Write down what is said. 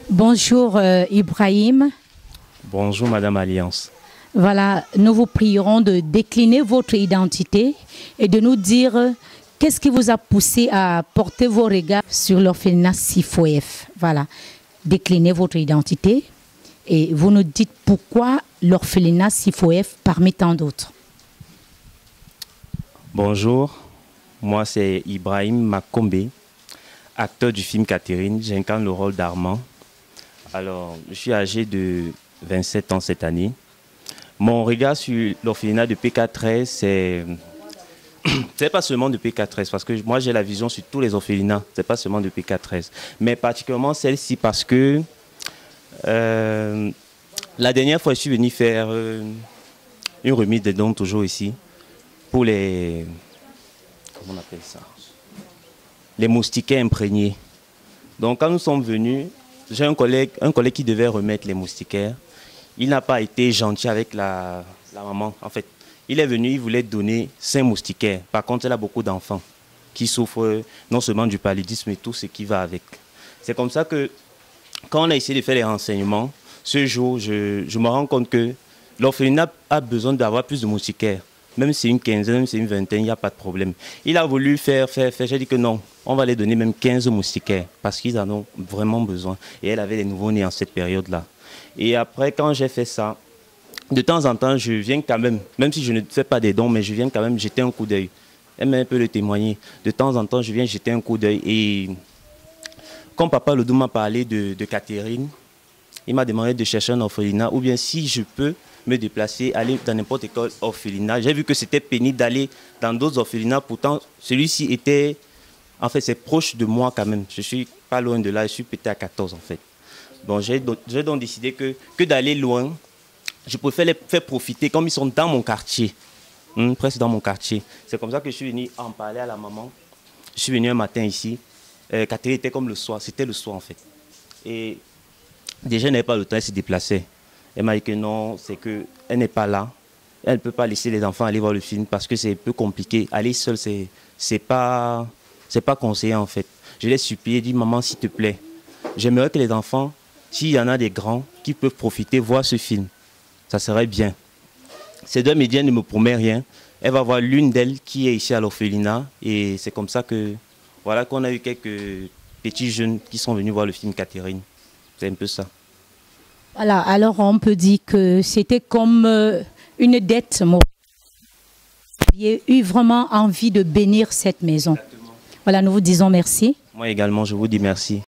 Bonjour Ibrahim. Bonjour Madame Alliance. Voilà, nous vous prierons de décliner votre identité et de nous dire qu'est-ce qui vous a poussé à porter vos regards sur l'orphelinat Sifoef. Voilà, déclinez votre identité et vous nous dites pourquoi l'orphelinat Sifoef parmi tant d'autres. Bonjour, moi c'est Ibrahim Makombe, acteur du film Catherine. J'incarne le rôle d'Armand. Alors, je suis âgé de 27 ans cette année. Mon regard sur l'orphelinat de PK13, c'est pas seulement de PK13, parce que moi j'ai la vision sur tous les orphelinats, c'est pas seulement de PK13, mais particulièrement celle-ci parce que la dernière fois je suis venu faire une remise de dons toujours ici pour les, comment on appelle ça, les moustiquaires imprégnés. Donc quand nous sommes venus, j'ai un collègue qui devait remettre les moustiquaires. Il n'a pas été gentil avec la maman. En fait, il est venu, il voulait donner 5 moustiquaires. Par contre, elle a beaucoup d'enfants qui souffrent non seulement du paludisme, mais tout ce qui va avec. C'est comme ça que, quand on a essayé de faire les renseignements, ce jour, je me rends compte que l'orphelinat a besoin d'avoir plus de moustiquaires. Même si c'est une quinzaine, même si c'est une vingtaine, il n'y a pas de problème. Il a voulu faire. J'ai dit que non, on va les donner même 15 moustiquaires parce qu'ils en ont vraiment besoin. Et elle avait les nouveaux-nés en cette période-là. Et après, quand j'ai fait ça, de temps en temps, je viens quand même si je ne fais pas des dons, mais je viens quand même jeter un coup d'œil. Elle m'a un peu le témoigner. De temps en temps, je viens jeter un coup d'œil. Et quand Papa Lodou m'a parlé de Catherine, il m'a demandé de chercher un orphelinat, ou bien si je peux me déplacer, aller dans n'importe quel orphelinat. J'ai vu que c'était pénible d'aller dans d'autres orphelinats. Pourtant, celui-ci était, en fait, c'est proche de moi quand même. Je suis pas loin de là, je suis peut-être à 14 en fait. Bon, j'ai donc décidé que d'aller loin, je préfère les faire profiter comme ils sont dans mon quartier, presque dans mon quartier. C'est comme ça que je suis venu en parler à la maman. Je suis venu un matin ici. Catherine était comme le soir, c'était le soir en fait. Et déjà, elle n'avait pas le temps, elle se déplaçait. Elle m'a dit que non, c'est qu'elle n'est pas là. Elle ne peut pas laisser les enfants aller voir le film parce que c'est un peu compliqué. Aller seule, c'est pas conseillé en fait. Je l'ai supplié, dit maman, s'il te plaît, j'aimerais que les enfants, s'il y en a des grands qui peuvent profiter, voir ce film. Ça serait bien. Ces deux médias ne me promettent rien. Elle va voir l'une d'elles qui est ici à l'orphelinat. Et c'est comme ça que, voilà, qu'on a eu quelques petits jeunes qui sont venus voir le film Catherine. C'est un peu ça. Voilà, alors on peut dire que c'était comme une dette. J'ai eu vraiment envie de bénir cette maison. Exactement. Voilà, nous vous disons merci. Moi également, je vous dis merci.